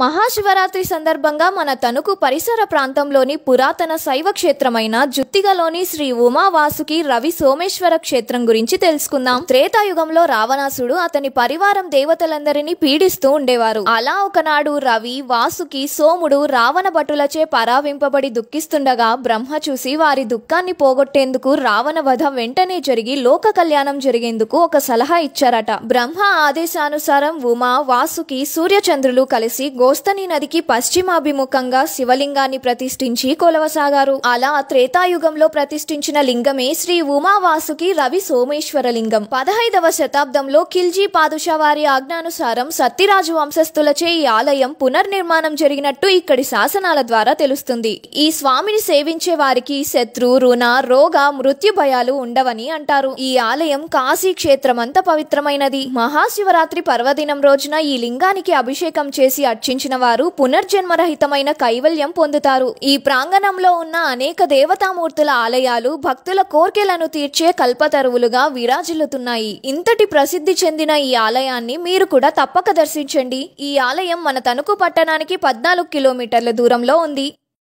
మహాశివరాత్రి సందర్భంగా మన తణుకు పరిసర ప్రాంతంలోని పురాతన శైవ క్షేత్రమైన జుత్తిగలోని శ్రీ ఉమావాసుకి రవి సోమేశ్వర క్షేత్రం గురించి తెలుసుకుందాం. త్రేతాయుగంలో రావణాసుడు అతని పరివారం దేవతలందరినీ పీడిస్తూ ఉండేవారు. అలా ఒకనాడు రవి, వాసుకి, సోముడు రావణ భటులచే పరావింపబడి దుఃఖిస్తుండగా బ్రహ్మ చూసి వారి దుఃఖాన్ని పోగొట్టేందుకు రావణ వధ వెంటనే జరిగి లోక కళ్యాణం జరిగేందుకు ఒక సలహా ఇచ్చారట. బ్రహ్మ ఆదేశానుసారం ఉమా, వాసుకి, సూర్యచంద్రులు కలిసి గోస్తని నదికి పశ్చిమాభిముఖంగా శివలింగాన్ని ప్రతిష్ఠించి కొలవసాగారు. అలా త్రేతాయుగంలో ప్రతిష్ఠించిన లింగమే శ్రీ ఉమావాసుకి రవి సోమేశ్వర లింగం. 15వ శతాబ్దంలో ఖిల్జీ పాదుషా వారి ఆజ్ఞానుసారం సత్తిరాజు వంశస్థులచే ఈ ఆలయం పునర్నిర్మాణం జరిగినట్టు ఇక్కడి శాసనాల ద్వారా తెలుస్తుంది. ఈ స్వామిని సేవించే వారికి శత్రు, రుణ, రోగ, మృత్యు భయాలు ఉండవని అంటారు. ఈ ఆలయం కాశీ క్షేత్రమంత పవిత్రమైనది. మహాశివరాత్రి పర్వదినం రోజున ఈ లింగానికి అభిషేకం చేసి అర్చించిన వారు పునర్జన్మరహితమైన కైవల్యం పొందుతారు. ఈ ప్రాంగణంలో ఉన్న అనేక దేవతామూర్తుల ఆలయాలు భక్తుల కోర్కెలను తీర్చే కల్పతరువులుగా విరాజిల్లుతున్నాయి. ఇంతటి ప్రసిద్ధి చెందిన ఈ ఆలయాన్ని మీరు కూడా తప్పక దర్శించండి. ఈ ఆలయం మన తణుకు పట్టణానికి 14 కిలోమీటర్ల దూరంలో ఉంది.